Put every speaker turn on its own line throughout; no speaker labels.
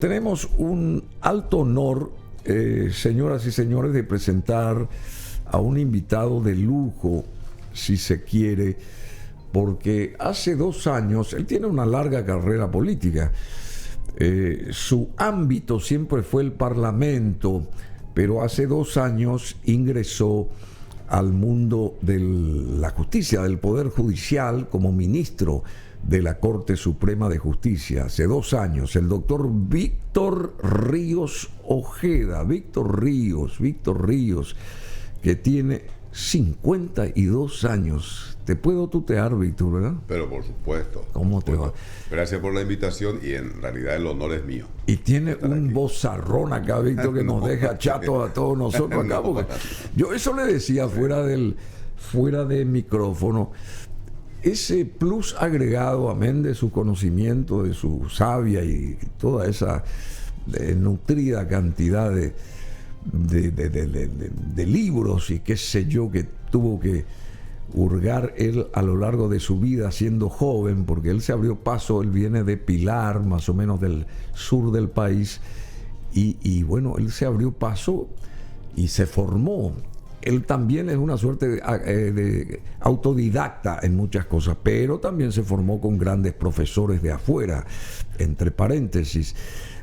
Tenemos un alto honor, señoras y señores, de presentar a un invitado de lujo, si se quiere, porque hace 2 años, él tiene una larga carrera política, su ámbito siempre fue el Parlamento, pero hace 2 años ingresó al mundo de la justicia, del Poder Judicial, como ministro de la Corte Suprema de Justicia. Hace 2 años, el doctor Víctor Ríos Ojeda, Víctor Ríos, que tiene 52 años. Te puedo tutear, Víctor, ¿verdad?
Pero por supuesto.
¿Cómo te va?
Gracias por la invitación y en realidad el honor es mío.
Y tiene un vozarrón acá, Víctor, que nos deja chatos a todos nosotros acá. Porque yo eso le decía fuera de micrófono. Ese plus agregado, amén de su conocimiento, de su savia y toda esa nutrida cantidad de libros y qué sé yo que tuvo que hurgar él a lo largo de su vida siendo joven, porque él se abrió paso, él viene de Pilar, más o menos del sur del país, y bueno, él se abrió paso y se formó. Él también es una suerte de autodidacta en muchas cosas, pero también se formó con grandes profesores de afuera, entre paréntesis.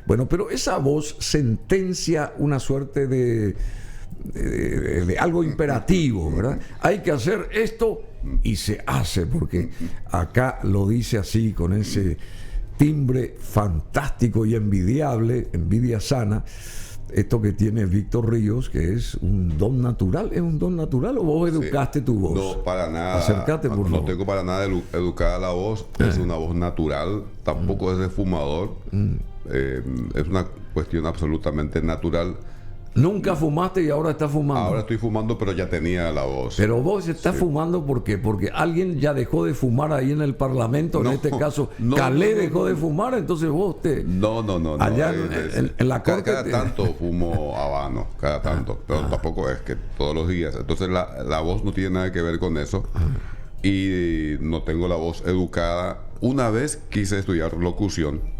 Bueno, pero esa voz sentencia una suerte de algo imperativo, ¿verdad? Hay que hacer esto y se hace, porque acá lo dice así, con ese timbre fantástico y envidiable, envidia sana. Esto que tiene Víctor Ríos, que es un don natural. ¿Es un don natural o vos educaste tu voz?
No, para nada.
Acércate, por favor.
No tengo para nada educada la voz. Es una voz natural. Tampoco es de fumador. Es una cuestión absolutamente natural.
Nunca fumaste y ahora estás fumando.
Ahora estoy fumando, pero ya tenía la voz.
Pero vos estás fumando, ¿por qué? Porque alguien ya dejó de fumar ahí en el Parlamento. En este caso, Calé dejó de fumar, entonces vos te...
No.
Allá en la corte...
Cada tanto fumo habano, cada tanto. Pero tampoco es que todos los días. Entonces la voz no tiene nada que ver con eso. Y no tengo la voz educada. Una vez quise estudiar locución.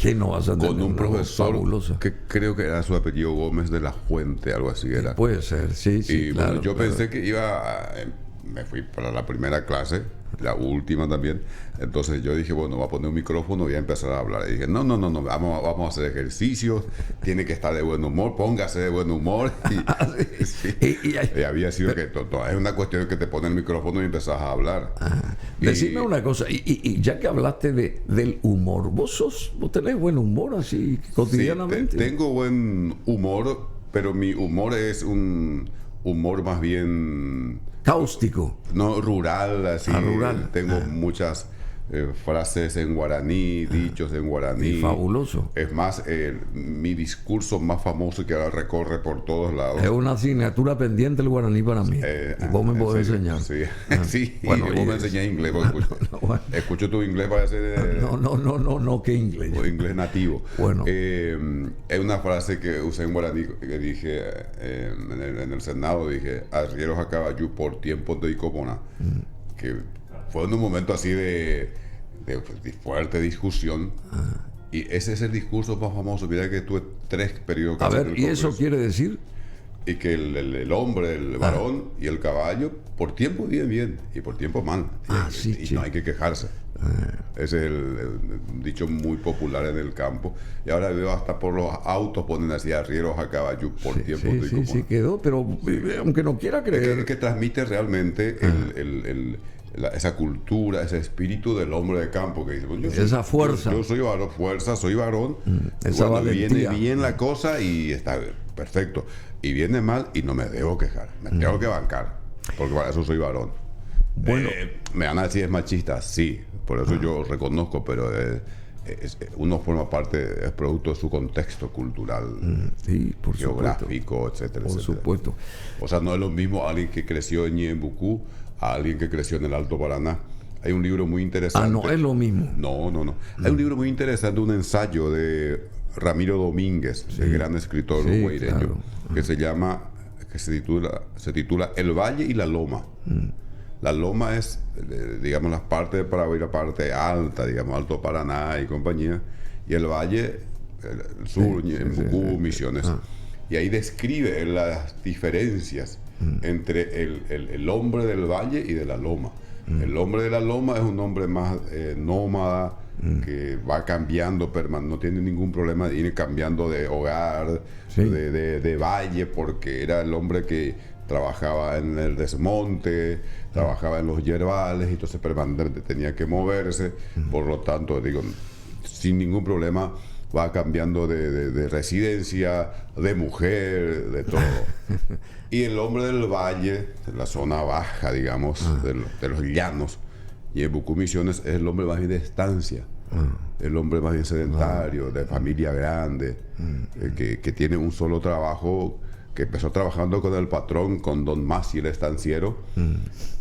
¿Qué no vas a tener?
Con un profesor que creo que era su apellido Gómez de la Fuente, algo así era.
Puede ser, sí,
y
claro.
Bueno, yo pensé que me fui para la primera clase, la última también. Entonces yo dije, bueno, voy a poner un micrófono y voy a empezar a hablar. Y dije, no, vamos a hacer ejercicios, tiene que estar de buen humor, póngase de buen humor. Y había sido que es una cuestión que te pone el micrófono y empezás a hablar.
Decime una cosa, y ya que hablaste del humor, ¿vos tenés buen humor así cotidianamente?
Sí, tengo buen humor, pero mi humor es un humor más bien...
cáustico.
No, rural, así.
Rural.
Tengo muchas frases en guaraní, dichos en guaraní.
Fabuloso.
Es más, mi discurso más famoso que ahora recorre por todos lados.
Es una asignatura pendiente el guaraní para mí. Y vos me podés enseñar.
Sí, sí.
Bueno,
vos me enseñás inglés. Escucho tu inglés para hacer...
No, ¿qué inglés?
Inglés nativo.
Bueno.
Es una frase que usé en guaraní, que dije en el Senado, dije, arrieros a caballo por tiempo de Icomona. Que fue en un momento así de fuerte discusión. Y ese es el discurso más famoso. Mira que tuve 3 periodos.
A ver, ¿y eso quiere decir?
Y que el hombre, el varón y el caballo, por tiempo viven bien y por tiempo mal. Y no hay que quejarse. Ese es el dicho muy popular en el campo. Y ahora veo hasta por los autos ponen así arrieros a caballo por tiempo.
Sí, quedó, pero aunque no quiera creer.
Es que transmite realmente esa cultura, ese espíritu del hombre de campo que dice, pues
esa fuerza.
Yo soy varón, soy varón.
Esa
cuando
valentía.
Viene bien la cosa y está perfecto. Y viene mal y no me debo quejar. Me tengo que bancar. Porque para eso soy varón.
Bueno.
Me van a decir es machista, sí. Por eso yo reconozco, pero uno forma parte, es producto de su contexto cultural,
por
geográfico, etcétera.
Por supuesto.
O sea, no es lo mismo alguien que creció en Ñembucú a alguien que creció en el Alto Paraná. Hay un libro muy interesante.
No es lo mismo.
No. Hay un libro muy interesante, un ensayo de Ramiro Domínguez, el gran escritor guaireño, claro. que se titula El Valle y la Loma. La loma es, digamos, las partes para ir a parte alta, digamos, Alto Paraná y compañía. Y el valle el sur, en Bucú,
sí.
Misiones. Y ahí describe las diferencias entre el hombre del valle y de la loma. El hombre de la loma es un hombre más nómada, que va cambiando, no tiene ningún problema de ir cambiando de hogar, de valle, porque era el hombre que trabajaba en el desmonte, trabajaba en los yerbales, y entonces permanentemente tenía que moverse. Por lo tanto, digo, sin ningún problema va cambiando de residencia, de mujer, de todo. Y el hombre del valle, de la zona baja, digamos, de los llanos, y en Bucú Misiones es el hombre más bien de estancia, el hombre más bien sedentario, de familia grande, que tiene un solo trabajo, que empezó trabajando con el patrón, con don Masi, el estanciero.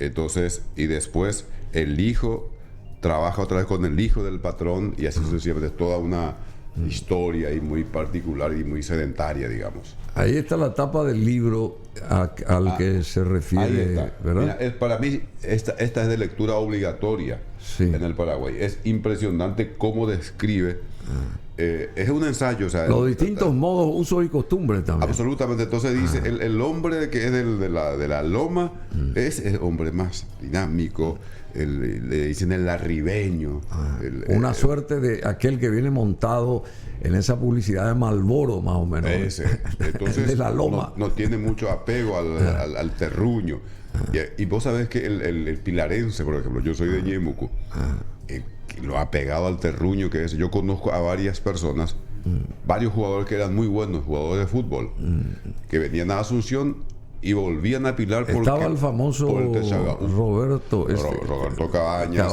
Entonces, y después el hijo trabaja otra vez con el hijo del patrón, y así sucesivamente. Es toda una historia y muy particular y muy sedentaria, digamos.
Ahí está la tapa del libro al que se refiere, ¿verdad?
Mira, para mí esta es de lectura obligatoria en el Paraguay. Es impresionante cómo describe. Es un ensayo, o sea,
los distintos modos, usos y costumbres también.
Absolutamente. Entonces dice, el hombre que es de la loma es el hombre más dinámico, le dicen el arribeño.
Una suerte de aquel que viene montado en esa publicidad de Marlboro, más o menos.
Entonces,
de la loma.
No tiene mucho apego al terruño. Y vos sabés que el pilarense, por ejemplo, yo soy de Ñemuco, lo apegado al terruño que es. Yo conozco a varias personas, varios jugadores que eran muy buenos, jugadores de fútbol, que venían a Asunción y volvían a Pilar porque
estaba el famoso Roberto
Cabañas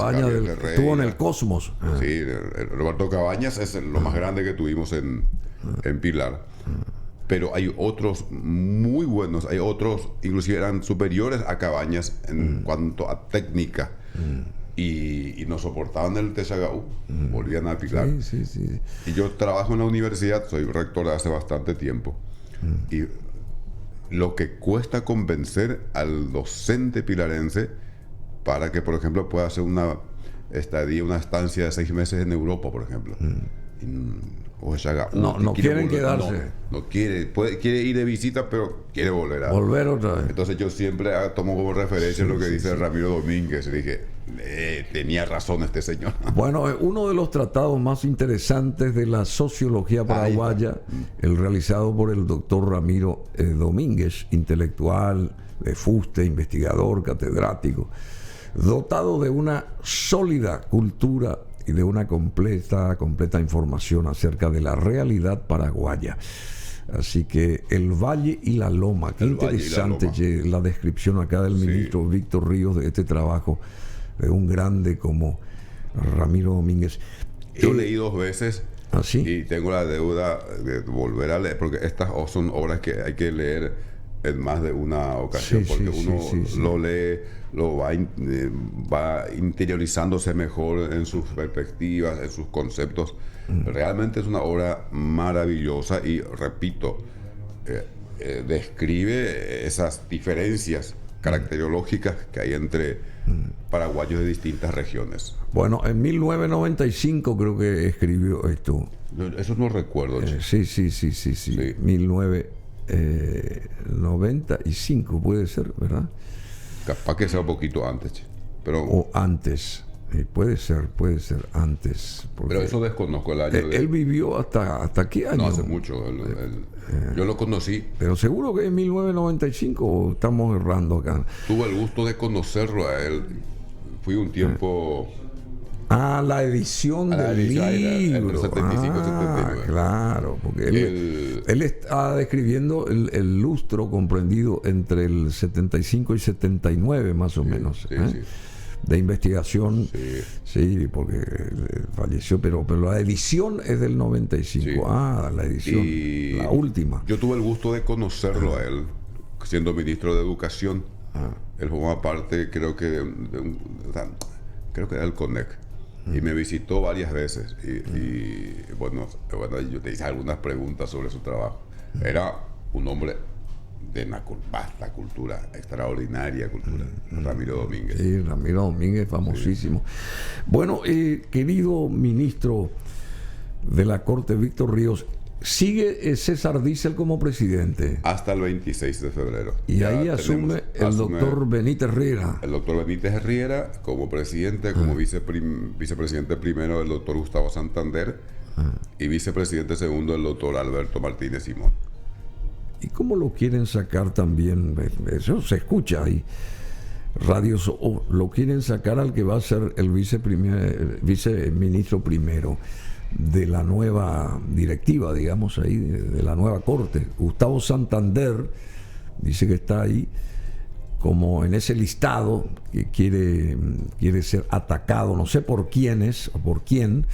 estuvo en el Cosmos.
Sí, el Roberto Cabañas es lo más grande que tuvimos en Pilar. Pero hay otros muy buenos, hay otros inclusive eran superiores a Cabañas en cuanto a técnica. Y no soportaban el Techagaú, volvían a Pilar.
Sí.
Y yo trabajo en la universidad, soy rector hace bastante tiempo. Y lo que cuesta convencer al docente pilarense para que, por ejemplo, pueda hacer una estancia de 6 meses en Europa, por ejemplo.
No quieren quedarse.
No quiere ir de visita, pero quiere volver
otra vez.
Entonces yo siempre tomo como referencia lo que dice Ramiro Domínguez. Y dije, tenía razón este señor.
Bueno, uno de los tratados más interesantes de la sociología paraguaya, el realizado por el doctor Ramiro Domínguez, intelectual, de fuste, investigador, catedrático, dotado de una sólida cultura y de una completa información acerca de la realidad paraguaya. Así que el Valle y la Loma, qué interesante la descripción acá del ministro Víctor Ríos de este trabajo de un grande como Ramiro Domínguez.
Yo leí 2 veces y tengo la deuda de volver a leer, porque estas son obras que hay que leer en más de una ocasión, porque uno lo lee, lo va interiorizándose mejor en sus perspectivas, en sus conceptos. Realmente es una obra maravillosa y, repito, describe esas diferencias caracterológicas que hay entre paraguayos de distintas regiones.
Bueno, en 1995 creo que escribió esto.
Eso no recuerdo.
Sí. 1995 puede ser, ¿verdad?
Capaz que sea un poquito antes, pero...
O antes. Puede ser antes.
Pero eso desconozco el año.
Él vivió hasta qué año.
No, hace mucho. Yo lo conocí.
Pero seguro que en 1995 o estamos errando acá.
Tuve el gusto de conocerlo a él. Fui un tiempo...
la edición del libro.
Entre 75 y 79.
Claro, porque él está describiendo el lustro comprendido entre el 75 y 79 más o menos. De investigación, porque falleció, pero la edición es del 95. La edición, la última.
Yo tuve el gusto de conocerlo a él, siendo ministro de Educación. Él formaba parte, creo que era el CONEC. Y me visitó varias veces. Y bueno, yo te hice algunas preguntas sobre su trabajo. Era un hombre de una vasta cultura, extraordinaria cultura, Ramiro Domínguez.
Sí, Ramiro Domínguez, famosísimo. Bueno, querido ministro, de la Corte, Víctor Ríos. Sigue César Diesel como presidente.
Hasta el 26 de febrero.
Y ya ahí asume el doctor Benítez Riera.
El doctor Benítez Riera como presidente, como vicepresidente primero el doctor Gustavo Santander y vicepresidente segundo el doctor Alberto Martínez Simón.
¿Y cómo lo quieren sacar también? Eso se escucha ahí. Radios lo quieren sacar al que va a ser el viceministro primero de la nueva directiva, digamos ahí, de la nueva corte. Gustavo Santander dice que está ahí como en ese listado que quiere ser atacado, no sé por quiénes o por quién.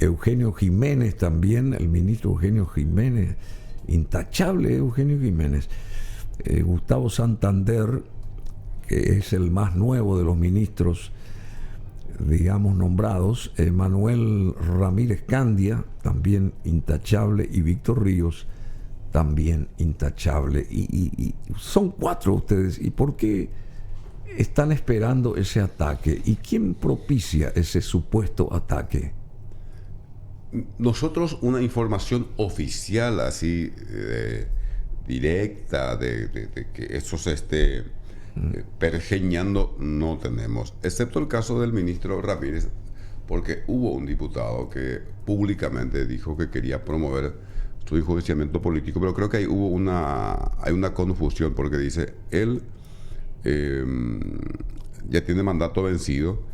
Eugenio Jiménez también, el ministro Eugenio Jiménez, intachable Eugenio Jiménez. Gustavo Santander, que es el más nuevo de los ministros, digamos, nombrados. Manuel Ramírez Candia, también intachable, y Víctor Ríos, también intachable. Y son 4 ustedes. ¿Y por qué están esperando ese ataque? ¿Y quién propicia ese supuesto ataque?
Nosotros una información oficial así directa de que eso se esté pergeñando no tenemos, excepto el caso del ministro Ramírez, porque hubo un diputado que públicamente dijo que quería promover su enjuiciamiento político, pero creo que hay una confusión, porque dice él ya tiene mandato vencido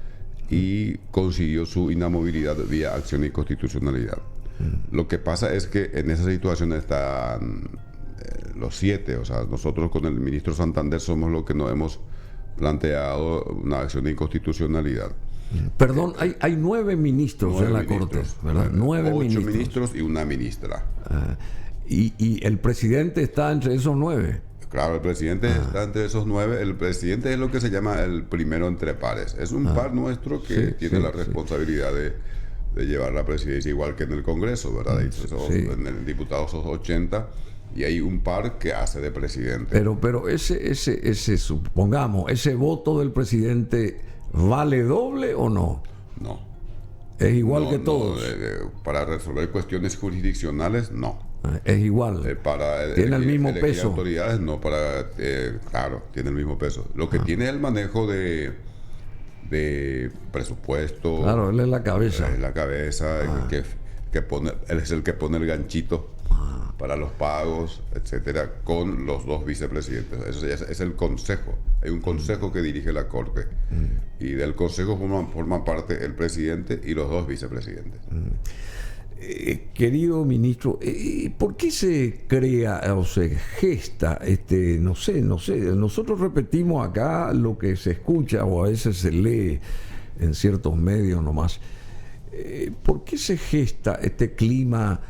y consiguió su inamovilidad vía acción de inconstitucionalidad. Lo que pasa es que en esa situación están los 7, o sea, nosotros con el ministro Santander somos los que nos hemos planteado una acción de inconstitucionalidad.
Perdón, hay 9 ministros en la Corte, ¿verdad?
8 ministros y una ministra.
Y el presidente está entre esos 9.
Claro, el presidente está entre esos 9. El presidente es lo que se llama el primero entre pares. Es un par nuestro que tiene la responsabilidad de llevar la presidencia, igual que en el Congreso, ¿verdad? En el diputado sos 80 y hay un par que hace de presidente.
Pero ese supongamos, ese voto del presidente, ¿vale doble o no?
No.
¿Es igual que todos?
Para resolver cuestiones jurisdiccionales, no.
Es igual. Tiene el mismo peso.
Autoridades, no para. Claro, tiene el mismo peso. Lo que tiene es el manejo de presupuesto.
Claro, él es la cabeza.
Es la cabeza, él es el que pone el ganchito para los pagos, etcétera, con los 2 vicepresidentes. Eso es el consejo. Hay un consejo que dirige la Corte. Y del consejo forman parte el presidente y los 2 vicepresidentes.
Querido ministro, ¿por qué se crea o se gesta no sé, nosotros repetimos acá lo que se escucha o a veces se lee en ciertos medios nomás? ¿Por qué se gesta este clima,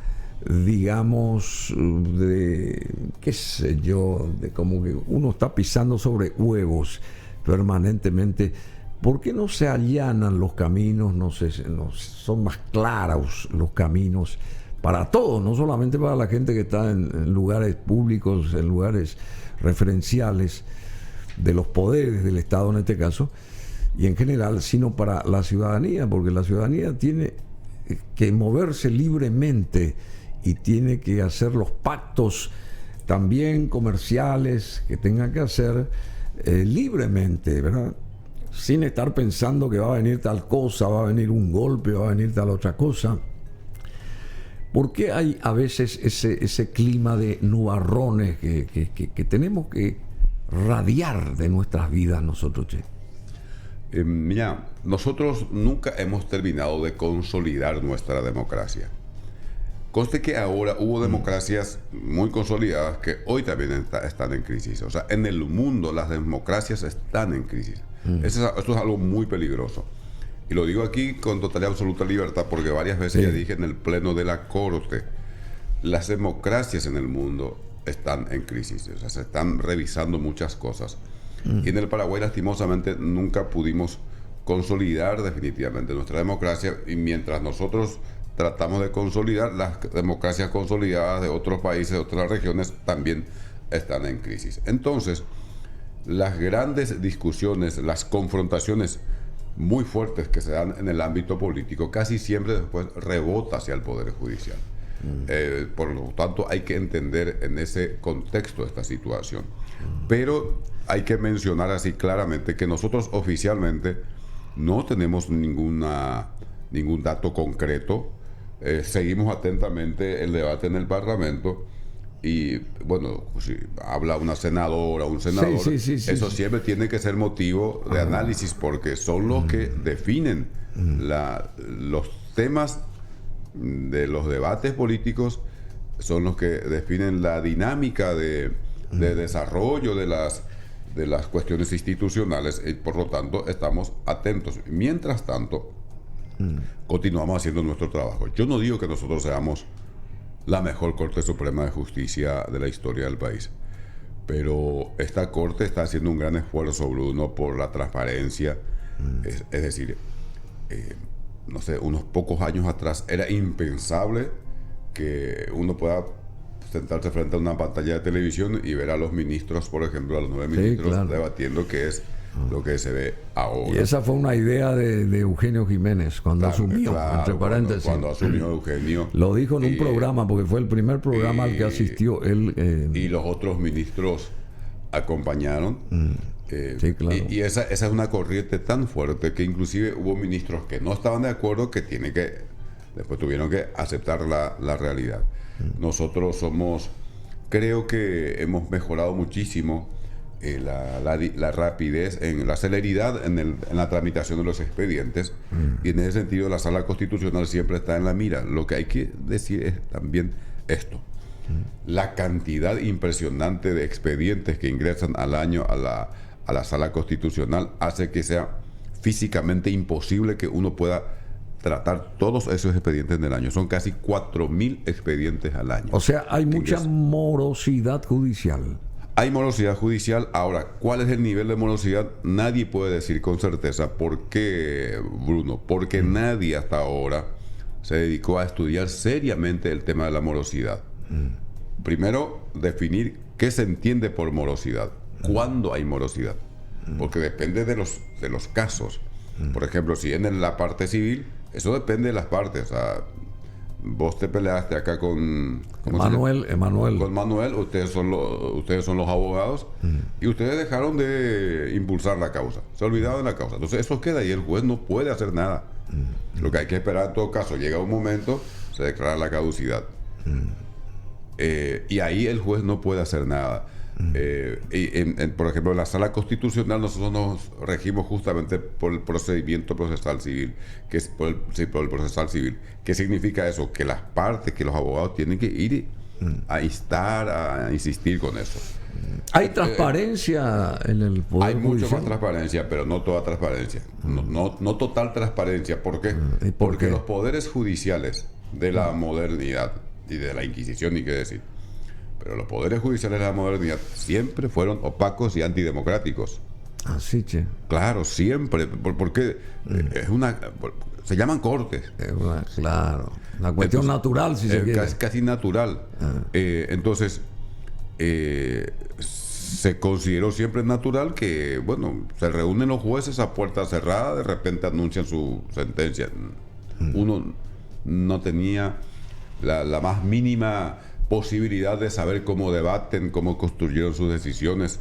digamos, de, qué sé yo, de como que uno está pisando sobre huevos permanentemente? ¿Por qué no se allanan los caminos, no son más claros los caminos para todos, no solamente para la gente que está en lugares públicos, en lugares referenciales de los poderes del Estado en este caso, y en general, sino para la ciudadanía, porque la ciudadanía tiene que moverse libremente y tiene que hacer los pactos también comerciales que tenga que hacer libremente, ¿verdad? Sin estar pensando que va a venir tal cosa, va a venir un golpe, va a venir tal otra cosa. ¿Por qué hay a veces ese clima de nubarrones que tenemos que radiar de nuestras vidas nosotros, che?
Mira, nosotros nunca hemos terminado de consolidar nuestra democracia. Conste que ahora hubo democracias muy consolidadas que hoy también están en crisis. O sea, en el mundo las democracias están en crisis. Esto es algo muy peligroso. Y lo digo aquí con total y absoluta libertad porque varias veces ya dije en el pleno de la Corte, las democracias en el mundo están en crisis. O sea, se están revisando muchas cosas. Y en el Paraguay, lastimosamente, nunca pudimos consolidar definitivamente nuestra democracia. Y mientras nosotros tratamos de consolidar, las democracias consolidadas de otros países, de otras regiones, también están en crisis. Entonces, las grandes discusiones, las confrontaciones muy fuertes que se dan en el ámbito político, casi siempre después rebota hacia el Poder Judicial. Por lo tanto, hay que entender en ese contexto esta situación. Pero hay que mencionar así claramente que nosotros oficialmente no tenemos ningún dato concreto. Seguimos atentamente el debate en el Parlamento. Y bueno, si habla una senadora, un senador, eso siempre tiene que ser motivo de análisis, porque son los que definen los temas de los debates políticos, son los que definen la dinámica de desarrollo de las cuestiones institucionales, y por lo tanto estamos atentos. Mientras tanto, continuamos haciendo nuestro trabajo. Yo no digo que nosotros seamos la mejor Corte Suprema de Justicia de la historia del país, pero esta Corte está haciendo un gran esfuerzo, Bruno, por la transparencia. Es decir, no sé, unos pocos años atrás era impensable que uno pueda sentarse frente a una pantalla de televisión y ver a los ministros, por ejemplo, a los 9 ministros debatiendo, que es lo que se ve ahora.
Y esa fue una idea de Eugenio Jiménez cuando asumió, entre paréntesis.
Cuando asumió Eugenio.
Lo dijo en un programa, porque fue el primer programa al que asistió él.
Y los otros ministros acompañaron.
Sí, claro.
Y esa es una corriente tan fuerte que inclusive hubo ministros que no estaban de acuerdo, que después tuvieron que aceptar la realidad. Nosotros creo que hemos mejorado muchísimo la rapidez, en la celeridad en la tramitación de los expedientes, y en ese sentido la Sala Constitucional siempre está en la mira. Lo que hay que decir es también esto: la cantidad impresionante de expedientes que ingresan al año a la Sala Constitucional hace que sea físicamente imposible que uno pueda tratar todos esos expedientes del año. Son casi 4.000 expedientes al año.
O sea, hay mucha morosidad judicial.
Hay morosidad judicial. Ahora, ¿cuál es el nivel de morosidad? Nadie puede decir con certeza. ¿Por qué, Bruno? Porque nadie hasta ahora se dedicó a estudiar seriamente el tema de la morosidad. Primero, definir qué se entiende por morosidad. ¿Cuándo hay morosidad? Porque depende de los casos. Por ejemplo, si en la parte civil, eso depende de las partes. O sea, vos te peleaste acá con
Emanuel.
Con Manuel, ustedes son los abogados, y ustedes dejaron de impulsar la causa, se olvidaron de la causa. Entonces eso queda y el juez no puede hacer nada. Lo que hay que esperar en todo caso, llega un momento, se declara la caducidad. Y ahí el juez no puede hacer nada. Por ejemplo, en la Sala Constitucional nosotros nos regimos justamente por el procedimiento procesal civil, que es por el procesal civil. ¿Qué significa eso? Que las partes, que los abogados tienen que ir a instar, a insistir con eso.
¿Hay transparencia en el Poder
Hay mucho
Judicial?
más transparencia, pero no toda transparencia. No total transparencia. ¿Por qué? Porque los poderes judiciales de la modernidad y de la Inquisición, ni qué decir, pero los poderes judiciales de la modernidad siempre fueron opacos y antidemocráticos.
Así, che.
Claro, siempre. Porque se llaman cortes.
Claro. Una cuestión natural, si se quiere.
Es casi natural. Entonces, se consideró siempre natural que, bueno, se reúnen los jueces a puerta cerrada, de repente anuncian su sentencia. Uno no tenía la más mínima posibilidad de saber cómo debaten, cómo construyeron sus decisiones.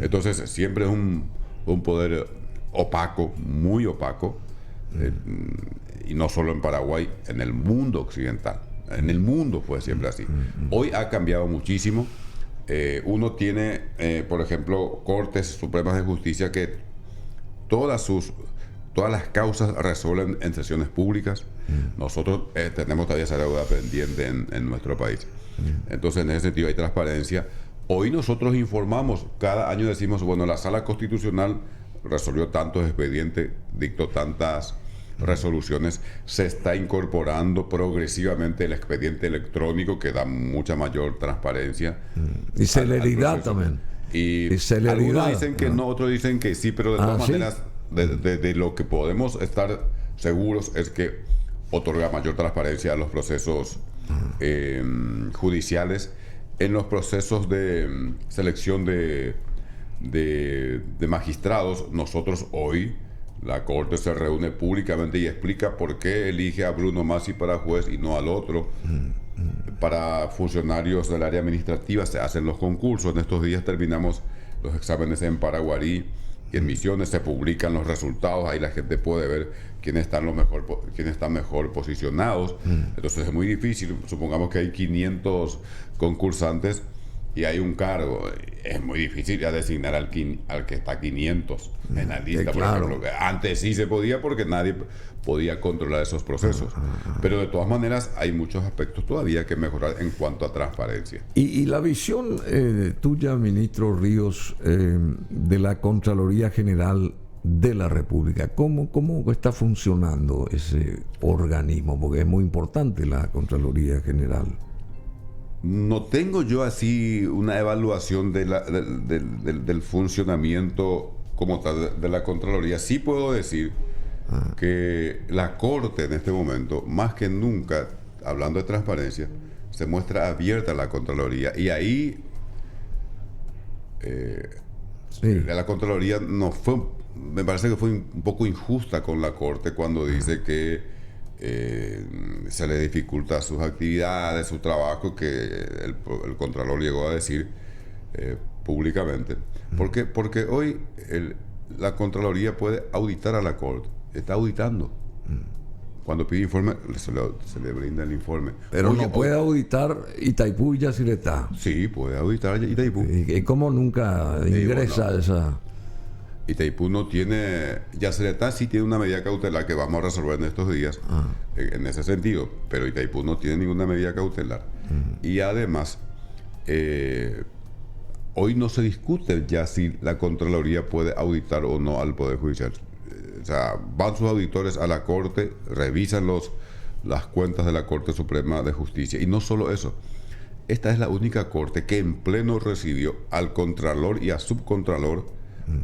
Entonces siempre es un poder opaco, muy opaco, y no solo en Paraguay, en el mundo occidental. En el mundo fue siempre así. Hoy ha cambiado muchísimo. Uno tiene, por ejemplo, Cortes Supremas de Justicia que todas las causas resuelven en sesiones públicas. Nosotros tenemos todavía esa deuda pendiente en nuestro país. Entonces, en ese sentido hay transparencia. Hoy nosotros informamos, cada año decimos, bueno, la Sala Constitucional resolvió tantos expedientes, dictó tantas resoluciones, se está incorporando progresivamente el expediente electrónico, que da mucha mayor transparencia.
Y celeridad también.
Y
celeridad.
Algunos dicen que no, otros dicen que sí, pero de todas maneras, de lo que podemos estar seguros es que otorga mayor transparencia a los procesos judiciales. En los procesos de selección de magistrados, nosotros hoy La Corte se reúne públicamente y explica por qué elige a Bruno Masi para juez y no al otro. Para funcionarios del área administrativa se hacen los concursos. En estos días terminamos los exámenes en Paraguarí y en Misiones. Se publican los resultados. Ahí la gente puede ver quiénes están mejor posicionados. Entonces es muy difícil. Supongamos que hay 500 concursantes y hay un cargo. Es muy difícil ya designar al que está 500 en la lista,
claro.
por ejemplo. Antes sí se podía porque nadie podía controlar esos procesos. Pero de todas maneras hay muchos aspectos todavía que mejorar en cuanto a transparencia.
Y la visión tuya, ministro Ríos, de la Contraloría General de la República, ¿cómo está funcionando ese organismo? Porque es muy importante la Contraloría General.
No tengo yo así una evaluación del funcionamiento como tal de la Contraloría. Sí puedo decir que la Corte en este momento, más que nunca, hablando de transparencia, se muestra abierta a la Contraloría. Y ahí la Contraloría me parece que fue un poco injusta con la Corte cuando dice que se le dificulta sus actividades, su trabajo, que el Contralor llegó a decir públicamente. ¿Por qué? Porque hoy la Contraloría puede auditar a la Corte. Está auditando. Cuando pide informe, se le brinda el informe.
Pero no puede auditar Itaipú y Yacyretá.
Sí, puede auditar Itaipú.
¿Y cómo nunca ingresa esa?
Itaipú no tiene, Yacyretá sí tiene una medida cautelar que vamos a resolver en estos días, en ese sentido, pero Itaipú no tiene ninguna medida cautelar. Y además, hoy no se discute ya si la Contraloría puede auditar o no al Poder Judicial. O sea, van sus auditores a la Corte, revisan las cuentas de la Corte Suprema de Justicia. Y no solo eso, esta es la única Corte que en pleno recibió al Contralor y a Subcontralor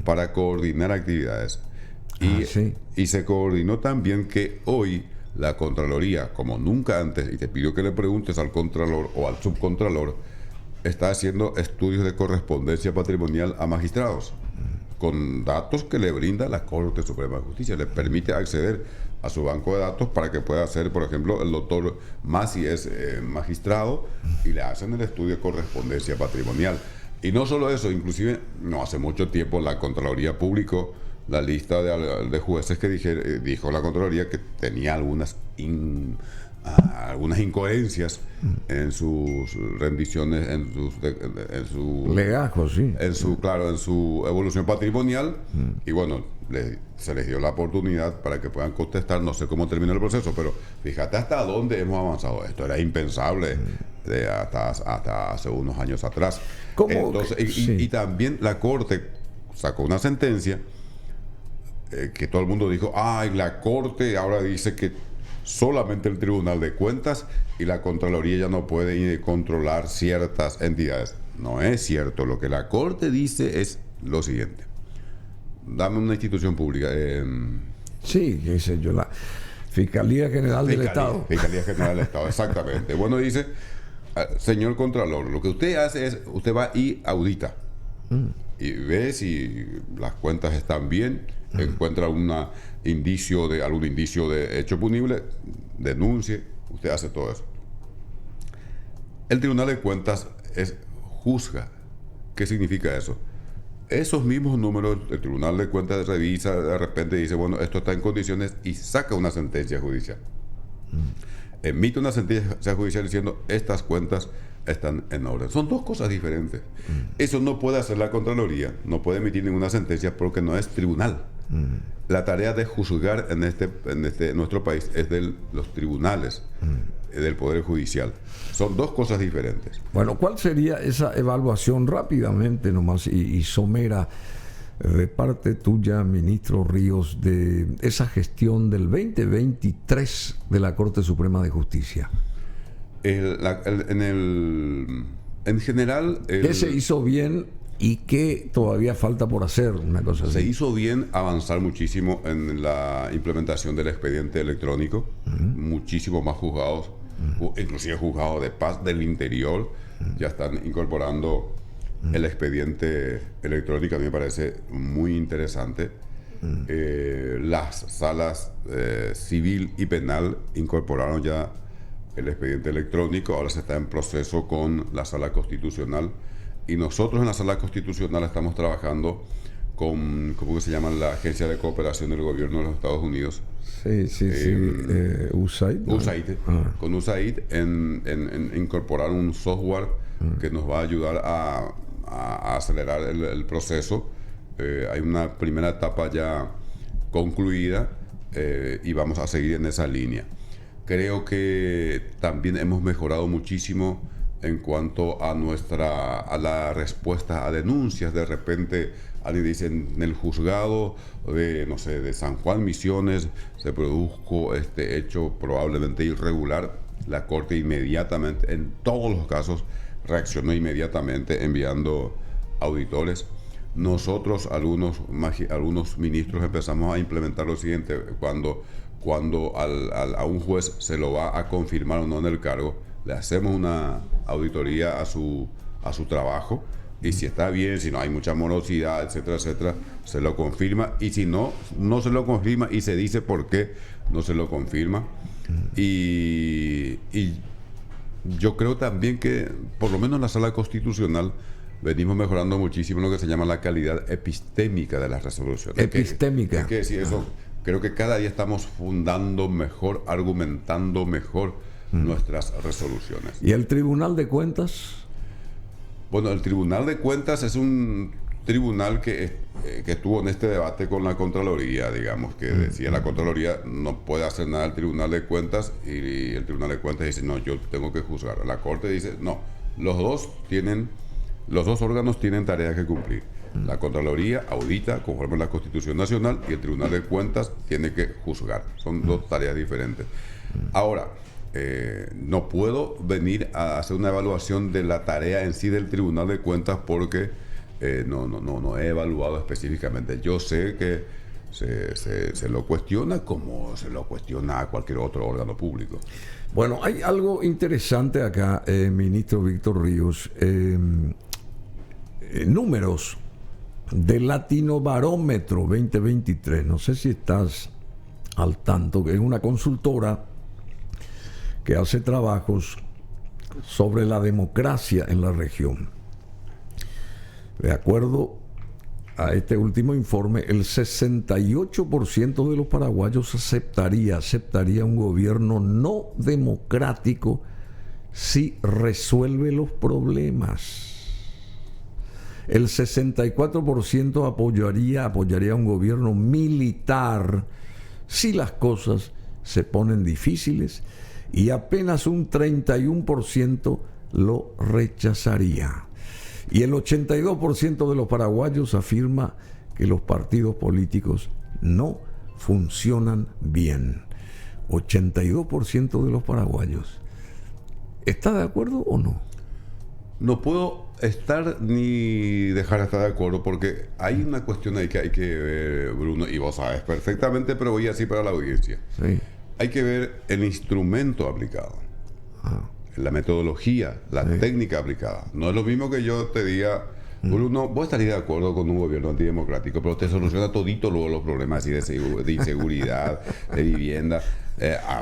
para coordinar actividades. Y se coordinó también que hoy la Contraloría, como nunca antes, y te pido que le preguntes al Contralor o al Subcontralor, está haciendo estudios de correspondencia patrimonial a magistrados, con datos que le brinda la Corte Suprema de Justicia. Le permite acceder a su banco de datos para que pueda hacer, por ejemplo, el doctor Masi es magistrado y le hacen el estudio de correspondencia patrimonial. Y no solo eso, inclusive no hace mucho tiempo la Contraloría publicó la lista de jueces que dijo la Contraloría que tenía algunas incoherencias en sus rendiciones, en su
legajos, sí.
En su evolución patrimonial. Y bueno, se les dio la oportunidad para que puedan contestar. No sé cómo terminó el proceso, pero fíjate hasta dónde hemos avanzado. Esto era impensable hasta hace unos años atrás. Entonces, y también la Corte sacó una sentencia que todo el mundo dijo, la Corte ahora dice que solamente el Tribunal de Cuentas y la Contraloría ya no puede controlar ciertas entidades. No es cierto. Lo que la Corte dice es lo siguiente. Dame una institución pública.
Sí, qué sé yo, la Fiscalía General del Estado.
Fiscalía General del Estado, exactamente. Bueno, dice, señor Contralor, lo que usted hace es, usted va y audita. Y ve si las cuentas están bien, encuentra algún indicio de hecho punible, denuncie, usted hace todo eso. El Tribunal de Cuentas juzga. ¿Qué significa eso? Esos mismos números, el Tribunal de Cuentas revisa, de repente dice, bueno, esto está en condiciones y saca una sentencia judicial. Emite una sentencia judicial diciendo, estas cuentas están en orden. Son dos cosas diferentes. Eso no puede hacer la Contraloría, no puede emitir ninguna sentencia porque no es tribunal. La tarea de juzgar en nuestro país es de los tribunales, del Poder Judicial. Son dos cosas diferentes.
Bueno, ¿cuál sería esa evaluación rápidamente nomás y somera de parte tuya, ministro Ríos, de esa gestión del 2023 de la Corte Suprema de Justicia?
En general...
¿Qué se hizo bien y qué todavía falta por hacer? Una cosa así.
Se hizo bien avanzar muchísimo en la implementación del expediente electrónico. Muchísimo más juzgados, inclusive juzgados de paz del interior, ya están incorporando el expediente electrónico. A mí me parece muy interesante. Las salas civil y penal incorporaron ya el expediente electrónico, ahora se está en proceso con la sala constitucional, y nosotros en la sala constitucional estamos trabajando con, ¿cómo se llama? La Agencia de Cooperación del Gobierno de los Estados Unidos.
USAID. ¿No?
USAID, con USAID en incorporar un software que nos va a ayudar a acelerar el proceso. Hay una primera etapa ya concluida y vamos a seguir en esa línea. Creo que también hemos mejorado muchísimo en cuanto a la respuesta a denuncias. De repente alguien dice: en el juzgado de, no sé, de San Juan Misiones se produjo este hecho probablemente irregular. La Corte inmediatamente, en todos los casos, reaccionó inmediatamente enviando auditores. Nosotros, algunos ministros, empezamos a implementar lo siguiente: cuando a un juez se lo va a confirmar o no en el cargo, le hacemos una auditoría a su trabajo, y si está bien, si no hay mucha morosidad, etcétera, etcétera, se lo confirma, y si no se lo confirma y se dice por qué no se lo confirma. Y yo creo también que, por lo menos en la sala constitucional, venimos mejorando muchísimo lo que se llama la calidad epistémica de las resoluciones.
Epistémica.
Hay que decir eso. Creo que cada día estamos fundando mejor, argumentando mejor nuestras resoluciones.
¿Y el Tribunal de Cuentas?
Bueno, el Tribunal de Cuentas es un tribunal que estuvo en este debate con la Contraloría, digamos, que decía la Contraloría no puede hacer nada el Tribunal de Cuentas, y el Tribunal de Cuentas dice: no, yo tengo que juzgar. La Corte dice: no, los dos órganos tienen tareas que cumplir. La Contraloría audita conforme a la Constitución Nacional, y el Tribunal de Cuentas tiene que juzgar. Son dos tareas diferentes. Ahora, no puedo venir a hacer una evaluación de la tarea en sí del Tribunal de Cuentas porque no he evaluado específicamente. Yo sé que se lo cuestiona como se lo cuestiona a cualquier otro órgano público.
Bueno, hay algo interesante acá, ministro Víctor Ríos. Números del Latinobarómetro 2023, no sé si estás al tanto, que es una consultora que hace trabajos sobre la democracia en la región. De acuerdo a este último informe, el 68% de los paraguayos aceptaría un gobierno no democrático si resuelve los problemas. El 64% apoyaría un gobierno militar si las cosas se ponen difíciles, y apenas un 31% lo rechazaría. Y el 82% de los paraguayos afirma que los partidos políticos no funcionan bien. 82% de los paraguayos. ¿Está de acuerdo o no?
No puedo estar ni dejar de estar de acuerdo, porque hay una cuestión ahí que hay que ver, Bruno, y vos sabes perfectamente, pero voy así para la audiencia.
Sí.
Hay que ver el instrumento aplicado, la metodología, la técnica aplicada. No es lo mismo que yo te diga: Bruno, vos estarías de acuerdo con un gobierno antidemocrático, pero te soluciona todito luego los problemas así de inseguridad, de vivienda.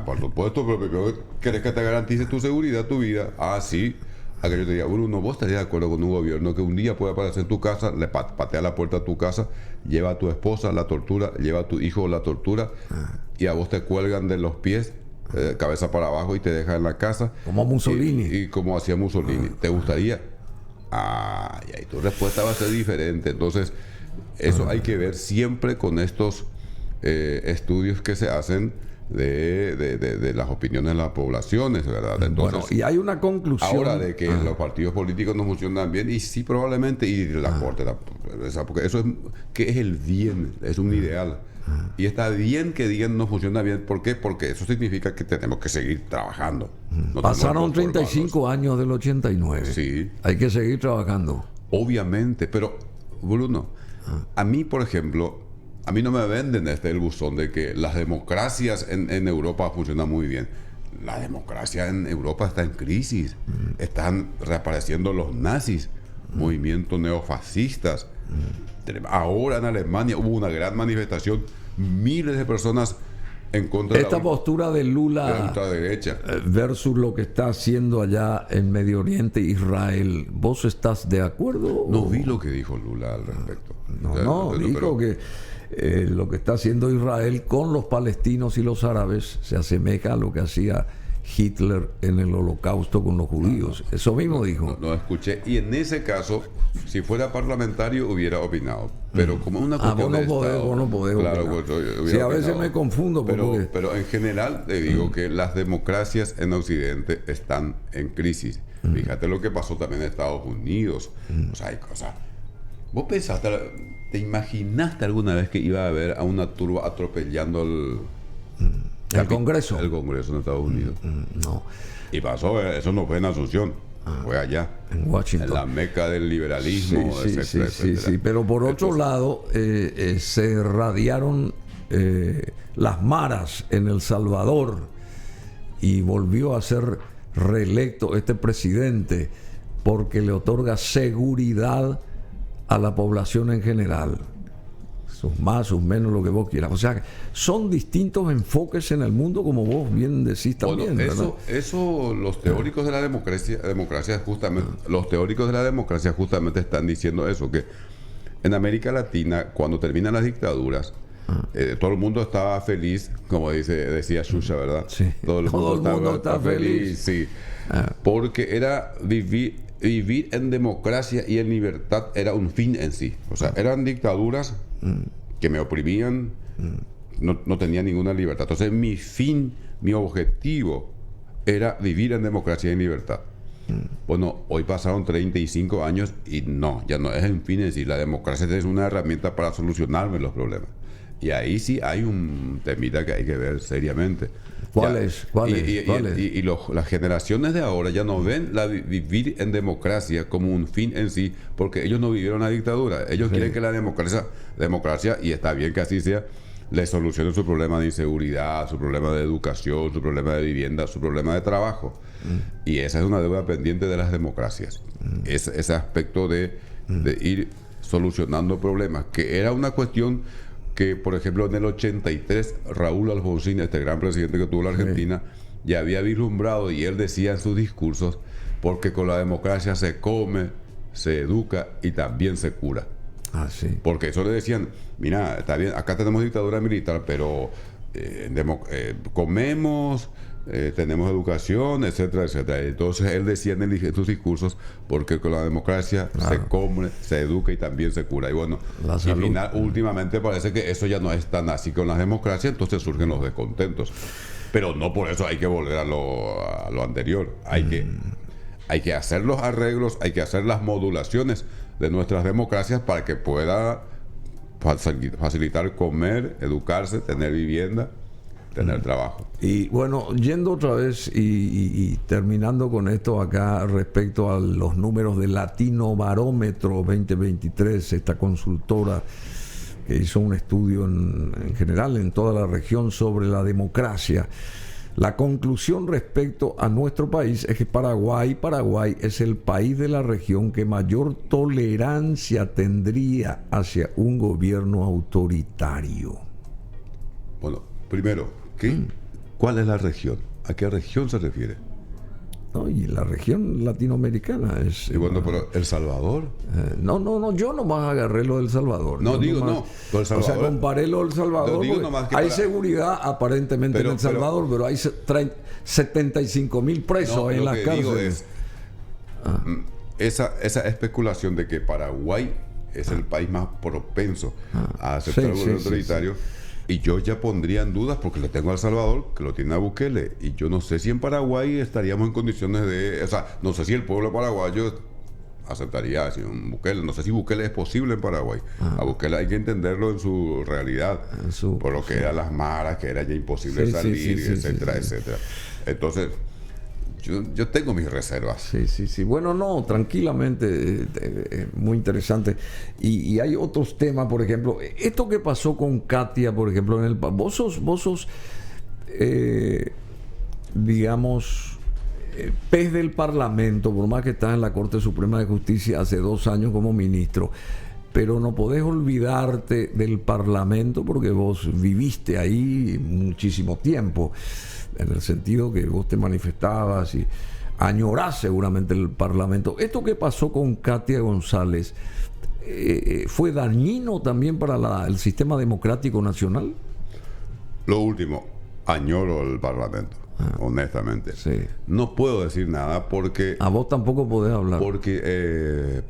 Por supuesto, pero primero querés que te garantice tu seguridad, tu vida. Sí. A que yo te diga: Bruno, vos estarías de acuerdo con un gobierno que un día puede aparecer en tu casa, le patea la puerta a tu casa, lleva a tu esposa, la tortura, lleva a tu hijo, la tortura, y a vos te cuelgan de los pies, cabeza para abajo, y te dejan en la casa?
Como Mussolini.
Y como hacía Mussolini. ¿Te gustaría? Y ahí tu respuesta va a ser diferente. Entonces, eso hay que ver siempre con estos estudios que se hacen de las opiniones de las poblaciones, ¿verdad? Entonces,
bueno, y hay una conclusión
ahora de que los partidos políticos no funcionan bien, y sí, probablemente, y la Corte, porque eso es que es el bien, es un ideal, y está bien que digan no funciona bien. ¿Por qué? Porque eso significa que tenemos que seguir trabajando.
Pasaron 35 años del 89.
Sí.
Hay que seguir trabajando.
Obviamente, pero Bruno, a mí, por ejemplo, a mí no me venden el buzón de que las democracias en Europa funcionan muy bien. La democracia en Europa está en crisis. Están reapareciendo los nazis, movimientos neofascistas. Ahora en Alemania hubo una gran manifestación, miles de personas en contra
esta
de
postura de
la
Lula
ultraderecha.
versus lo que está haciendo allá en Medio Oriente, Israel, ¿vos estás de acuerdo?
No vi lo que dijo Lula al respecto.
Dijo que lo que está haciendo Israel con los palestinos y los árabes se asemeja a lo que hacía Hitler en el Holocausto con los judíos. Eso mismo dijo.
No escuché. Y en ese caso, si fuera parlamentario, hubiera opinado. Pero como una cuestión de Estado,
vos no podés
claro,
opinar.
pues, yo
Sí,
hubiera
a veces
opinado.
me confundo. Porque...
Pero en general te digo que las democracias en Occidente están en crisis. Fíjate lo que pasó también en Estados Unidos. O sea, hay cosas... ¿Vos pensaste, te imaginaste alguna vez que iba a haber a una turba atropellando
¿El Congreso?
el Congreso en Estados Unidos?
No,
Y pasó, eso no fue en Asunción, fue allá,
en Washington.
en la meca del liberalismo, etcétera, etcétera.
Sí. Pero por otro
Entonces,
lado, se radiaron las maras en El Salvador y volvió a ser reelecto este presidente porque le otorga seguridad a la población en general. Sus más, sus menos, lo que vos quieras. O sea, son distintos enfoques en el mundo, como vos bien decís también.
bueno, eso los teóricos de la democracia justamente, los teóricos de la democracia justamente están diciendo eso, que en América Latina, cuando terminan las dictaduras, todo el mundo estaba feliz, como decía Xuxa, ¿verdad?
Sí.
Todo el mundo está feliz, sí. Porque era vivir en democracia y en libertad era un fin en sí. O sea, eran dictaduras que me oprimían, no tenía ninguna libertad. Entonces mi objetivo era vivir en democracia y en libertad. Bueno, hoy pasaron 35 años y ya no es un fin en sí. La democracia es una herramienta para solucionarme los problemas. Y ahí sí hay un temita que hay que ver seriamente.
¿Cuál es?
Y las generaciones de ahora ya no ven vivir en democracia como un fin en sí, porque ellos no vivieron la dictadura. Ellos quieren que la democracia, y está bien que así sea, les solucione su problema de inseguridad, su problema de educación, su problema de vivienda, su problema de trabajo. Y esa es una deuda pendiente de las democracias. Ese aspecto de ir solucionando problemas, que era una cuestión que, por ejemplo, en el 83, Raúl Alfonsín, este gran presidente que tuvo la Argentina, ya había vislumbrado, y él decía en sus discursos, porque con la democracia se come, se educa y también se cura.
Sí.
Porque eso le decían, mira, está bien, acá tenemos dictadura militar, pero comemos, tenemos educación, etcétera, etcétera. Entonces él decía en sus discursos, porque con la democracia se come, se educa y también se cura. Y bueno, últimamente parece que eso ya no es tan así con la democracia, entonces surgen los descontentos. Pero no por eso hay que volver a lo anterior. Hay que hacer los arreglos, hay que hacer las modulaciones de nuestras democracias para que pueda facilitar comer, educarse, tener vivienda, tener trabajo.
Y bueno, yendo otra vez y terminando con esto acá respecto a los números de Latino Barómetro 2023, esta consultora que hizo un estudio en general en toda la región sobre la democracia. La conclusión respecto a nuestro país es que Paraguay es el país de la región que mayor tolerancia tendría hacia un gobierno autoritario.
Bueno, primero, ¿cuál es la región? ¿A qué región se refiere?
No, y la región latinoamericana es...
Y bueno, pero ¿El Salvador?
No, yo nomás agarré lo del Salvador.
No, digo, no.
El Salvador, o sea, comparé lo del Salvador. Hay seguridad aparentemente en El Salvador, pero hay 75,000 presos en las cárceles.
Esa especulación de que Paraguay es el país más propenso a aceptar el gobierno autoritario. Y yo ya pondría en dudas, porque le tengo a El Salvador, que lo tiene a Bukele, y yo no sé si en Paraguay estaríamos en condiciones de... O sea, no sé si el pueblo paraguayo aceptaría así un Bukele. No sé si Bukele es posible en Paraguay. A Bukele hay que entenderlo en su realidad, por lo que eran las maras, que era ya imposible salir, etcétera, etcétera. Entonces... Yo tengo mis reservas.
Sí. Bueno, no, tranquilamente, muy interesante. Y hay otros temas, por ejemplo, esto que pasó con Katia, por ejemplo, vos sos digamos, pez del Parlamento, por más que estás en la Corte Suprema de Justicia hace 2 años como ministro. pero no podés olvidarte del Parlamento porque vos viviste ahí muchísimo tiempo, en el sentido que vos te manifestabas y añorás seguramente el Parlamento. Esto que pasó con Katia González, ¿fue dañino también para el sistema democrático nacional?
Lo último, añoro el Parlamento, honestamente.
Sí.
No puedo decir nada porque...
A vos tampoco podés hablar.
Porque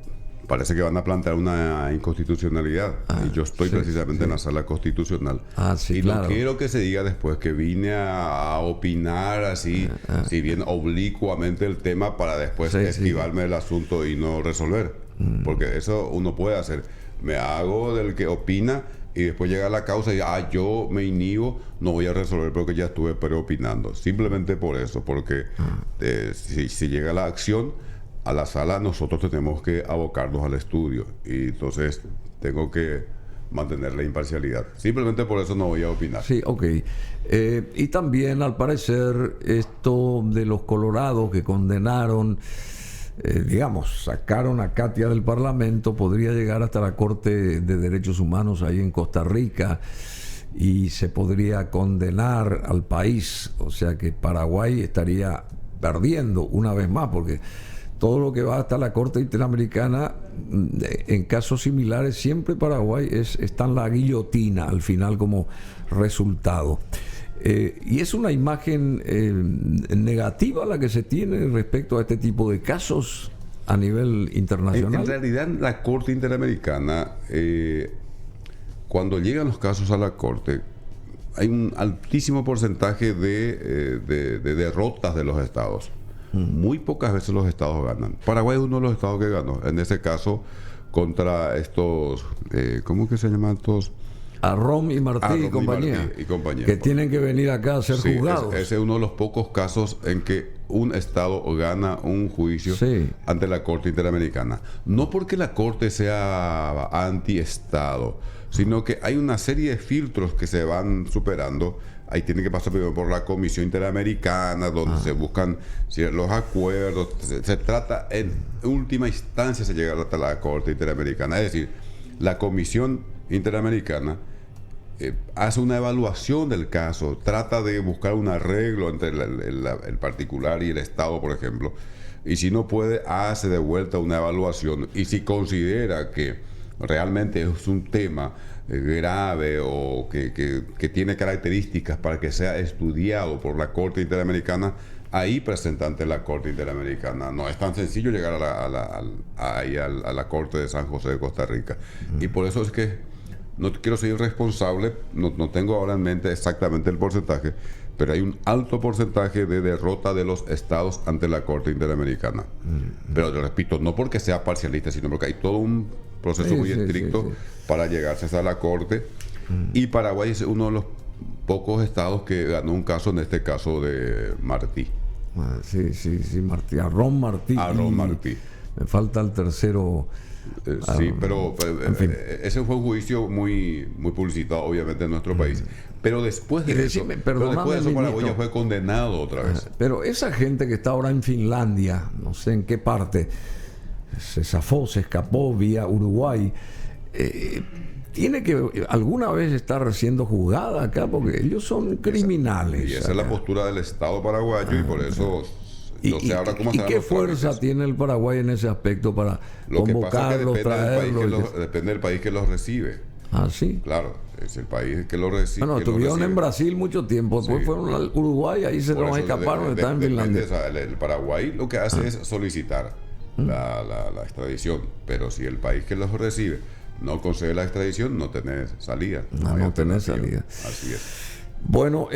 parece que van a plantear una inconstitucionalidad. Y yo estoy precisamente en la sala constitucional.
Sí,
y
claro.
no quiero que se diga después que vine a opinar así, si bien oblicuamente el tema, para después esquivarme del asunto y no resolver. Porque eso uno puede hacer. Me hago del que opina y después llega la causa y yo me inhibo, no voy a resolver porque ya estuve preopinando. Simplemente por eso, porque si llega la acción a la sala, nosotros tenemos que abocarnos al estudio y entonces tengo que mantener la imparcialidad. Simplemente por eso no voy a opinar.
Sí, ok. Y también, al parecer, esto de los colorados que condenaron, sacaron a Katia del Parlamento, podría llegar hasta la Corte de Derechos Humanos ahí en Costa Rica y se podría condenar al país. O sea que Paraguay estaría perdiendo una vez más, porque todo lo que va hasta la Corte Interamericana, en casos similares, siempre Paraguay está en la guillotina al final como resultado. Y es una imagen negativa la que se tiene respecto a este tipo de casos a nivel internacional.
En realidad, la Corte Interamericana, cuando llegan los casos a la Corte, hay un altísimo porcentaje de derrotas de los estados. Muy pocas veces los estados ganan. Paraguay es uno de los estados que ganó. En ese caso, contra estos... ¿cómo que se llaman estos?
Arrom y Martí y compañía. Que tienen que venir acá a ser juzgados.
Ese es uno de los pocos casos en que un estado gana un juicio ante la Corte Interamericana. No porque la Corte sea anti-estado, sino que hay una serie de filtros que se van superando. Ahí tiene que pasar primero por la Comisión Interamericana, donde se buscan los acuerdos. Se trata, en última instancia, de llegar hasta la Corte Interamericana. Es decir, la Comisión Interamericana hace una evaluación del caso, trata de buscar un arreglo entre el particular y el Estado, por ejemplo. Y si no puede, hace de vuelta una evaluación. Y si considera que realmente es un tema grave o que tiene características para que sea estudiado por la Corte Interamericana, ahí presenta ante la Corte Interamericana. No es tan sencillo llegar a la Corte de San José de Costa Rica. Y por eso es que no quiero ser irresponsable, no tengo ahora en mente exactamente el porcentaje, pero hay un alto porcentaje de derrota de los estados ante la Corte Interamericana. Pero te repito, no porque sea parcialista, sino porque hay todo un proceso muy estricto para llegarse hasta la Corte. Y Paraguay es uno de los pocos estados que ganó un caso, en este caso de Martí.
Martí. Arrom Martí. Me falta el tercero.
Pero en fin. Ese fue un juicio muy publicitado, obviamente, en nuestro país. Pero después de eso, Paraguay ya fue condenado otra vez.
Pero esa gente que está ahora en Finlandia, no sé en qué parte, se zafó, se escapó vía Uruguay, tiene que alguna vez estar siendo juzgada acá, porque ellos son criminales.
Y esa es la postura del Estado paraguayo, y por eso...
¿Y qué fuerza tiene el Paraguay en ese aspecto para convocarlos, traerlos?
Depende del país que los recibe.
Sí.
Claro, es el país que los recibe.
Bueno, estuvieron en Brasil mucho tiempo, después fueron al Uruguay, ahí se nos escaparon, están en Finlandia.
El Paraguay lo que hace es solicitar la extradición, pero si el país que los recibe no concede la extradición, no tenés salida.
No tenés salida.
Así es.
Bueno,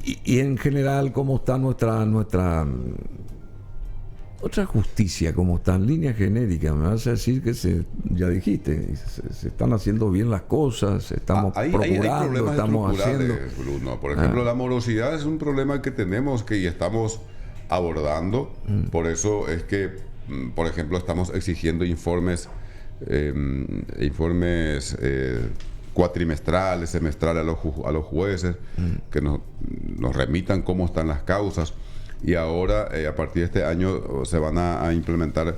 y en general, ¿cómo está nuestra justicia? ¿Cómo está en línea genérica? Me vas a decir que ya dijiste, se están haciendo bien las cosas, estamos procurando, estamos haciendo.
Bruno. Por ejemplo, la morosidad es un problema que tenemos y estamos abordando. Por eso es que, por ejemplo, estamos exigiendo informes cuatrimestrales, semestrales a los jueces, que nos remitan cómo están las causas. Y ahora, a partir de este año, se van a implementar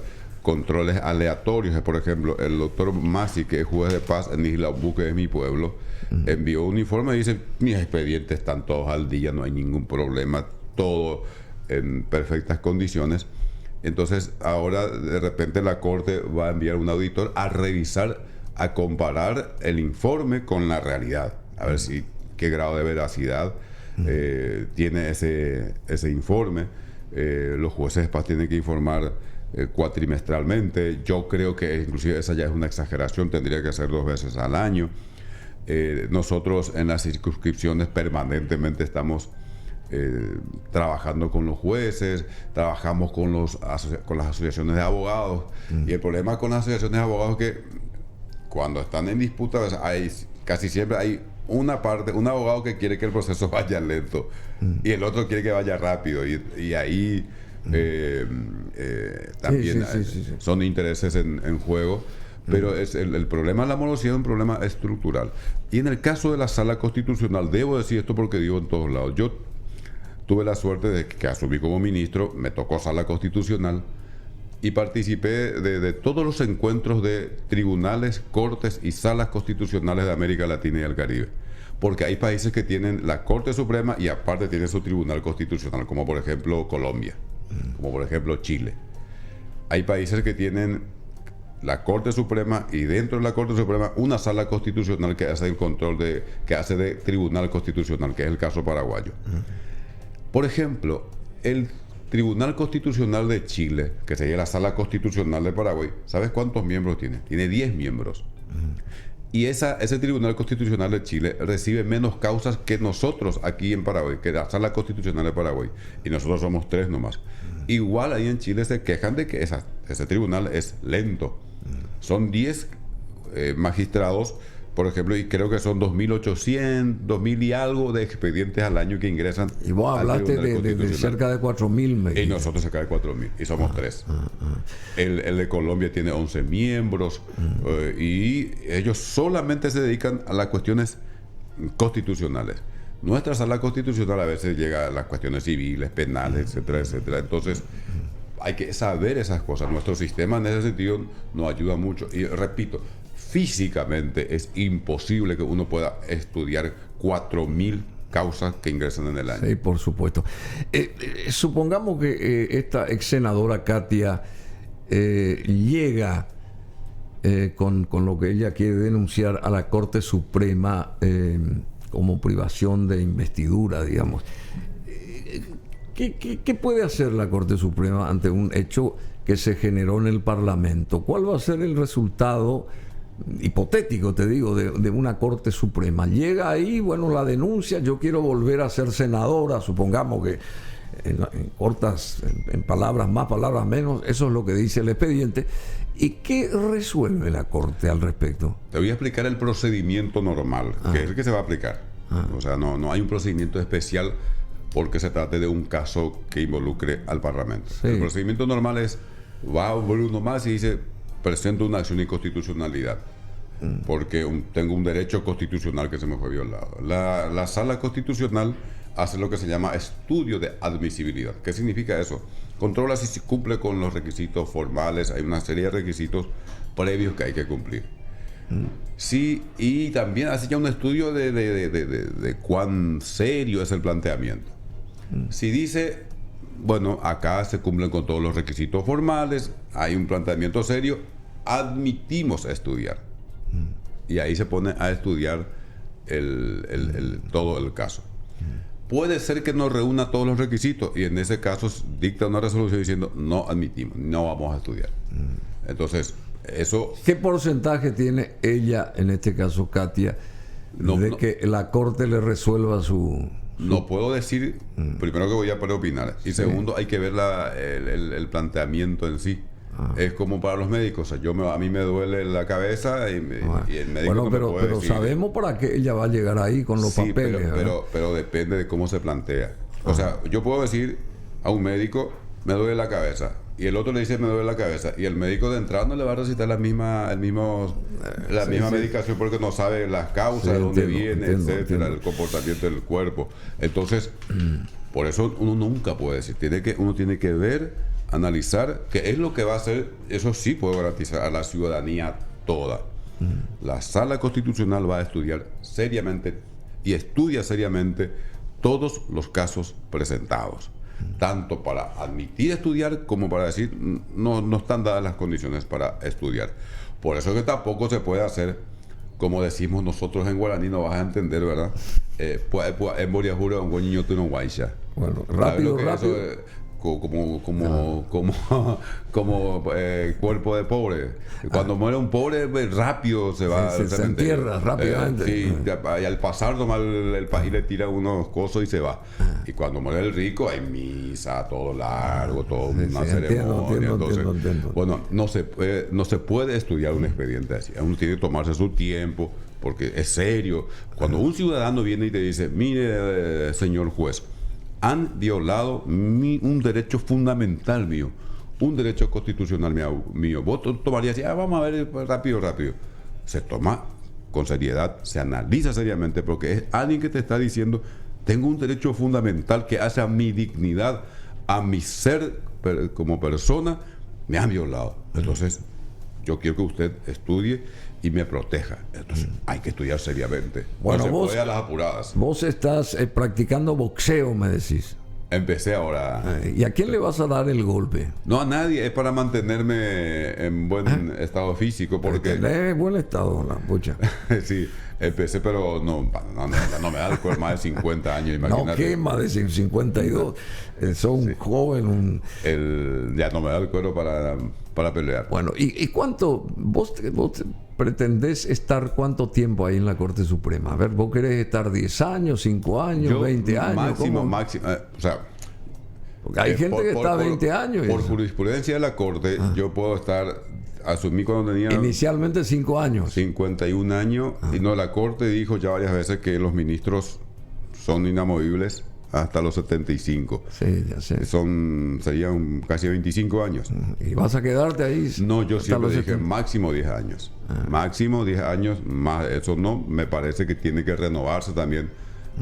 controles aleatorios. Por ejemplo, el doctor Masi, que es juez de paz en Isla Obú, que es mi pueblo, envió un informe y dice: mis expedientes están todos al día, no hay ningún problema, todo en perfectas condiciones. Entonces ahora de repente la Corte va a enviar un auditor a revisar, a comparar el informe con la realidad, a ver si qué grado de veracidad tiene ese informe. Los jueces de paz tienen que informar cuatrimestralmente. Yo creo que inclusive esa ya es una exageración, tendría que ser 2 veces al año. Nosotros en las circunscripciones permanentemente estamos trabajando con los jueces, trabajamos con las asociaciones de abogados, y el problema con las asociaciones de abogados es que cuando están en disputa casi siempre hay una parte, un abogado que quiere que el proceso vaya lento y el otro quiere que vaya rápido, y ahí también son intereses en juego. Pero el problema de la morosidad es un problema estructural. Y en el caso de la Sala Constitucional, debo decir esto porque digo en todos lados, yo tuve la suerte de que asumí como ministro, me tocó Sala Constitucional y participé de todos los encuentros de tribunales, cortes y salas constitucionales de América Latina y el Caribe. Porque hay países que tienen la Corte Suprema y aparte tienen su tribunal constitucional, como por ejemplo Colombia, como por ejemplo Chile. Hay países que tienen la Corte Suprema y dentro de la Corte Suprema una sala constitucional que hace el control que hace de tribunal constitucional, que es el caso paraguayo. Por ejemplo, el Tribunal Constitucional de Chile, que sería la Sala Constitucional de Paraguay, ¿sabes cuántos miembros tiene? Tiene 10 miembros. Y ese Tribunal Constitucional de Chile recibe menos causas que nosotros aquí en Paraguay, que la Sala Constitucional de Paraguay. Y nosotros somos 3 nomás. Igual ahí en Chile se quejan de que ese tribunal es lento. Son 10 magistrados, por ejemplo, y creo que son 2.800, 2.000 y algo de expedientes al año que ingresan.
Y vos hablaste de cerca de 4.000.
Y nosotros cerca de 4.000, y somos 3. El de Colombia tiene 11 miembros, y ellos solamente se dedican a las cuestiones constitucionales. Nuestra sala constitucional a veces llega a las cuestiones civiles, penales, etcétera, etcétera. Entonces, hay que saber esas cosas. Nuestro sistema en ese sentido nos ayuda mucho. Y repito, físicamente es imposible que uno pueda estudiar 4.000 causas que ingresan en el año.
Sí, por supuesto. Supongamos que esta ex senadora Katia llega con lo que ella quiere denunciar a la Corte Suprema como privación de investidura, digamos. ¿Qué puede hacer la Corte Suprema ante un hecho que se generó en el Parlamento? ¿Cuál va a ser el resultado hipotético, te digo, de una Corte Suprema? Llega ahí, bueno, la denuncia, yo quiero volver a ser senadora, supongamos que en palabras más, palabras menos, eso es lo que dice el expediente. ¿Y qué resuelve la Corte al respecto?
Te voy a explicar el procedimiento normal, que es el que se va a aplicar. O sea, no hay un procedimiento especial porque se trate de un caso que involucre al Parlamento. Sí. El procedimiento normal es, va uno más y dice, presento una acción de inconstitucionalidad, porque tengo un derecho constitucional que se me fue violado. La Sala Constitucional hace lo que se llama estudio de admisibilidad. ¿Qué significa eso? Controla si se cumple con los requisitos formales, hay una serie de requisitos previos que hay que cumplir. Sí, y también hace ya un estudio de cuán serio es el planteamiento. Si dice, bueno, acá se cumplen con todos los requisitos formales, hay un planteamiento serio, admitimos a estudiar. Y ahí se pone a estudiar todo el caso. Puede ser que no reúna todos los requisitos y en ese caso dicta una resolución diciendo no admitimos, no vamos a estudiar. Entonces, eso...
¿Qué porcentaje tiene ella, en este caso Katia, que la Corte le resuelva su...
No puedo decir, primero que voy a poder opinar, y segundo hay que ver el planteamiento en sí. Es como para los médicos, o sea, a mí me duele la cabeza y el médico
bueno, pero decir, sabemos para qué ella va a llegar ahí con los papeles.
Pero depende de cómo se plantea. O sea, yo puedo decir a un médico, me duele la cabeza, y el otro le dice, me duele la cabeza, y el médico de entrada no le va a recitar la misma medicación porque no sabe las causas, de dónde viene, etcétera, el comportamiento del cuerpo. Entonces, por eso uno nunca puede decir, uno tiene que ver analizar qué es lo que va a hacer. Eso sí puedo garantizar a la ciudadanía toda. La Sala Constitucional va a estudiar seriamente y estudia seriamente todos los casos presentados, tanto para admitir estudiar como para decir no están dadas las condiciones para estudiar. Por eso que tampoco se puede hacer, como decimos nosotros en guaraní, no vas a entender, ¿verdad? En Boriajura, un niño tú no guaisha.
Bueno, rápido.
Como cuerpo de pobre. Cuando muere un pobre, rápido se va al
se entierra rápidamente.
Sí, y al pasar nomás el país le tira unos cosos y se va. Y cuando muere el rico hay misa, todo largo, toda una ceremonia.
Entiendo.
Bueno, no se puede estudiar un expediente así. Uno tiene que tomarse su tiempo, porque es serio. Cuando un ciudadano viene y te dice, mire, señor juez, han violado un derecho fundamental mío, un derecho constitucional mío. Vos tomarías así, vamos a ver rápido. Se toma con seriedad, se analiza seriamente, porque es alguien que te está diciendo, tengo un derecho fundamental que hace a mi dignidad, a mi ser como persona, me han violado. Entonces, yo quiero que usted estudie y me proteja. Entonces, hay que estudiar seriamente.
Bueno,
no se
vos,
puede a las apuradas.
Vos estás practicando boxeo, me decís.
Empecé ahora.
¿Y a quién le vas a dar el golpe?
No a nadie, es para mantenerme en buen estado físico, porque...
En buen estado, la pucha.
Sí, empecé, pero no me da el cuerpo, más de 50 años, imagínate.
No, ¿qué? Más de 52. Son un joven,
ya no me da el cuero para pelear.
Bueno, ¿y cuánto? ¿Vos pretendés estar cuánto tiempo ahí en la Corte Suprema? A ver, ¿vos querés estar 10 años, 5 años, 20 años?
Máximo. O sea,
porque hay gente que está 20 años.
Por jurisprudencia de la Corte, yo puedo estar, asumí cuando tenía...
Inicialmente 5 años.
51 años. Y no, la Corte dijo ya varias veces que los ministros son inamovibles hasta los 75.
Sí, ya sé.
Serían casi 25 años.
¿Y vas a quedarte ahí?
No, yo siempre dije máximo 10 años. Máximo 10 años más. Eso no, me parece que tiene que renovarse también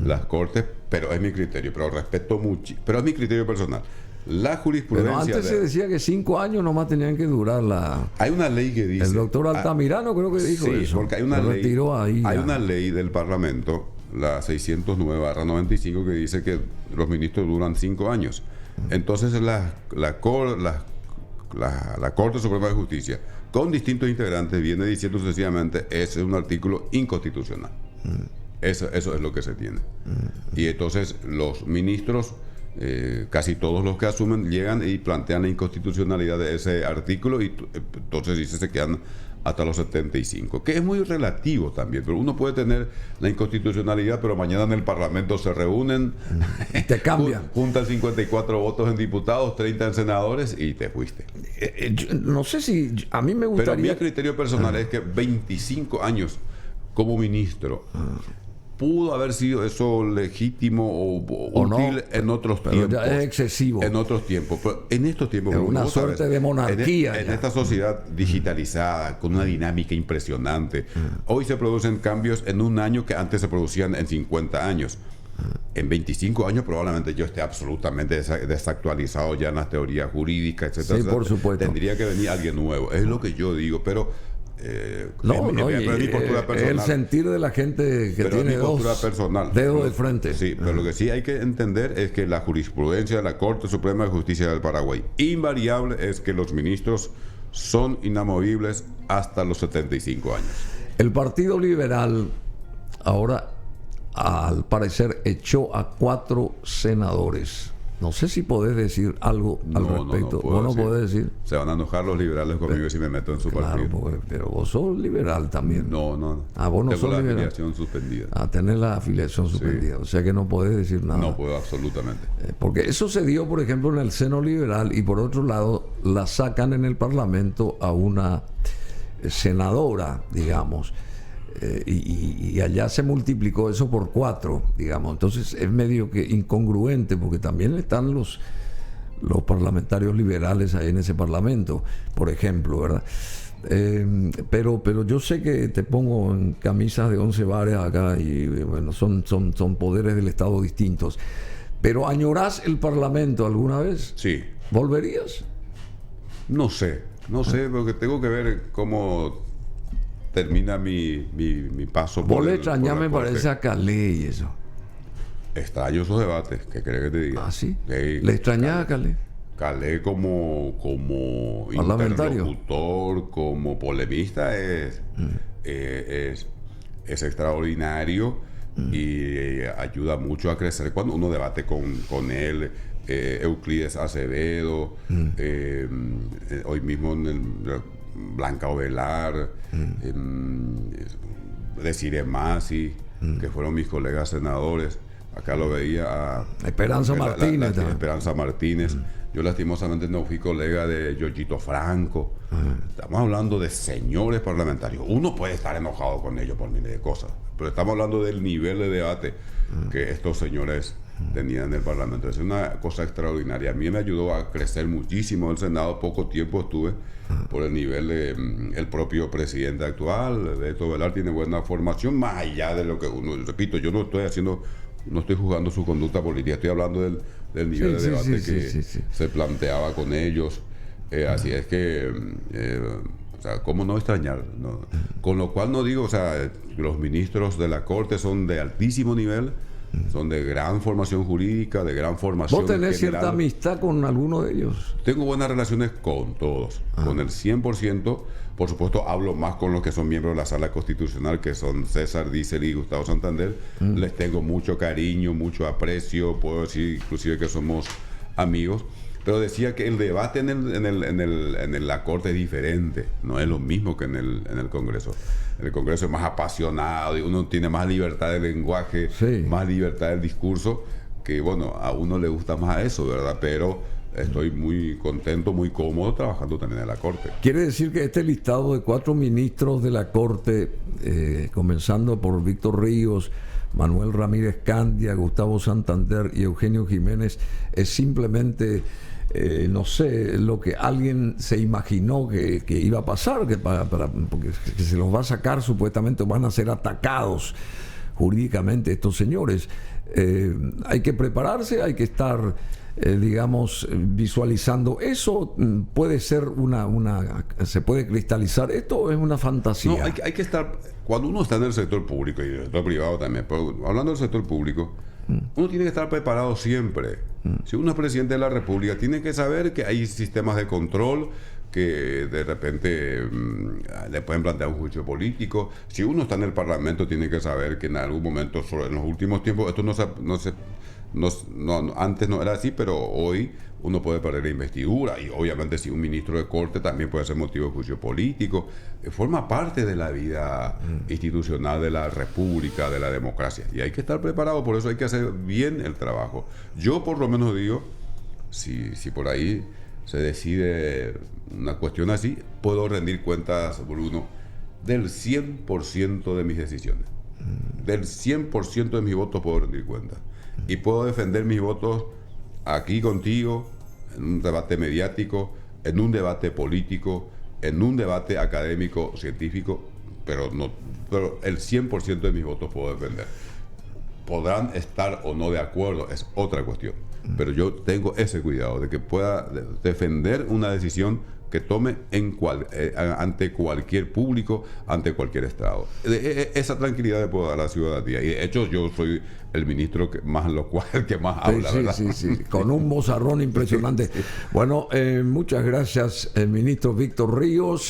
las cortes, pero es mi criterio. Pero respeto mucho. Pero es mi criterio personal. La jurisprudencia...
Pero antes se decía que 5 años nomás tenían que durar la...
Hay una ley que dice...
El doctor Altamirano creo que dijo eso.
Porque hay una ley del Parlamento, la 609/95, que dice que los ministros duran 5 años. Entonces la Corte Suprema de Justicia, con distintos integrantes, viene diciendo sucesivamente, ese es un artículo inconstitucional. Eso es lo que se tiene. Y entonces los ministros, casi todos los que asumen, llegan y plantean la inconstitucionalidad de ese artículo, y entonces dice se quedan hasta los 75, que es muy relativo también, pero uno puede tener la inconstitucionalidad, pero mañana en el Parlamento se reúnen,
te cambian,
juntan 54 votos en diputados, 30 en senadores y te fuiste.
No sé si a mí me gustaría...
Pero mi criterio personal es que 25 años como ministro pudo haber sido eso legítimo o útil, no, en otros tiempos.
Ya es excesivo.
En otros tiempos. Pero en estos tiempos...
Es una suerte de monarquía.
En esta sociedad digitalizada, con una dinámica impresionante, hoy se producen cambios en un año que antes se producían en 50 años. En 25 años probablemente yo esté absolutamente desactualizado ya en las teorías jurídicas, etcétera.
Sí, por supuesto.
Tendría que venir alguien nuevo. Es lo que yo digo, pero...
mi postura personal, el sentir de la gente que tiene dos dedos de frente.
Sí, pero lo que sí hay que entender es que la jurisprudencia de la Corte Suprema de Justicia del Paraguay, invariable, es que los ministros son inamovibles hasta los 75 años.
El Partido Liberal ahora, al parecer, echó a 4 senadores. No sé si podés decir algo al respecto. Vos no podés decir.
Se van a enojar los liberales conmigo si me meto en su partido.
Pero vos sos liberal también.
No.
Vos no sos liberal.
Tengo la afiliación suspendida.
Tener la afiliación suspendida. Sí. O sea que no podés decir nada.
No puedo, absolutamente.
Porque eso se dio, por ejemplo, en el seno liberal, y por otro lado, la sacan en el Parlamento a una senadora, digamos. Y allá se multiplicó eso por 4, digamos. Entonces es medio que incongruente, porque también están los parlamentarios liberales ahí en ese parlamento, por ejemplo, ¿verdad? Pero yo sé que te pongo en camisas de 11 varas acá, y bueno, son poderes del Estado distintos. Pero ¿añorás el Parlamento alguna vez?
Sí.
¿Volverías?
No sé, porque tengo que ver cómo termina mi paso
Vos le
por
extrañás,
la
me
corte.
parece, a Calé y eso.
Extraño esos debates, ¿qué querés que te diga?
¿Ah, sí?
Sí,
¿Le extrañás a Calé?
Calé como
Parlamentario.
interlocutor, como polemista es extraordinario y ayuda mucho a crecer cuando uno debate con él. Euclides Acevedo, hoy mismo Blanca Ovelar, Desiree Masi, que fueron mis colegas senadores. Acá lo veía a
Esperanza Martínez también.
Esperanza Martínez. Yo lastimosamente no fui colega de Giorgito Franco. Estamos hablando de señores parlamentarios. Uno puede estar enojado con ellos por miles de cosas, pero estamos hablando del nivel de debate que estos señores tenían en el Parlamento. Es una cosa extraordinaria. A mí me ayudó a crecer muchísimo el Senado. Poco tiempo estuve por el nivel de el propio presidente actual. Beto Velar tiene buena formación, más allá de lo que uno, repito, yo no estoy juzgando su conducta política, estoy hablando del nivel de debate que se planteaba con ellos. Así es que, o sea, ¿cómo no extrañar? ¿No? Con lo cual no digo, o sea, los ministros de la Corte son de altísimo nivel, son de gran formación jurídica, de gran formación
¿Vos tenés
general.
cierta amistad con alguno de ellos?
Tengo buenas relaciones con todos, con el 100%. Por supuesto, hablo más con los que son miembros de la Sala Constitucional, que son César Dízel y Gustavo Santander. Les tengo mucho cariño, mucho aprecio, puedo decir inclusive que somos amigos. Pero decía que el debate en la Corte es diferente, no es lo mismo que en el Congreso. En el Congreso es más apasionado y uno tiene más libertad de lenguaje, más libertad del discurso, que bueno, a uno le gusta más eso, ¿verdad? Pero estoy muy contento, muy cómodo trabajando también en la Corte.
Quiere decir que este listado de 4 ministros de la Corte, comenzando por Víctor Ríos, Manuel Ramírez Candia, Gustavo Santander y Eugenio Jiménez, es simplemente, no sé, lo que alguien se imaginó que iba a pasar, porque se los va a sacar, supuestamente van a ser atacados jurídicamente estos señores. Hay que prepararse, hay que estar, digamos, visualizando. Eso puede ser se puede cristalizar. Esto es una fantasía.
No, hay que estar, cuando uno está en el sector público y en el sector privado también, pero hablando del sector público, uno tiene que estar preparado siempre. Si uno es presidente de la República, tiene que saber que hay sistemas de control que de repente le pueden plantear un juicio político. Si uno está en el Parlamento, tiene que saber que en algún momento, en los últimos tiempos, esto antes no era así, pero hoy uno puede perder la investidura, y obviamente si un ministro de Corte también puede ser motivo de juicio político. Forma parte de la vida institucional de la República, de la democracia, y hay que estar preparado. Por eso hay que hacer bien el trabajo. Yo por lo menos digo, si por ahí se decide una cuestión así, puedo rendir cuentas, Bruno, del 100% de mis decisiones. Del 100% de mis votos puedo rendir cuentas. Y puedo defender mis votos aquí contigo, en un debate mediático, en un debate político, en un debate académico, científico, pero el 100% de mis votos puedo defender. Podrán estar o no de acuerdo, es otra cuestión. Pero yo tengo ese cuidado de que pueda defender una decisión que tome ante cualquier público, ante cualquier Estado. Esa tranquilidad le puedo dar a la ciudadanía. Y de hecho, yo soy el ministro que más habla, ¿verdad?
Sí, con un vozarrón impresionante. Bueno, muchas gracias, ministro Víctor Ríos.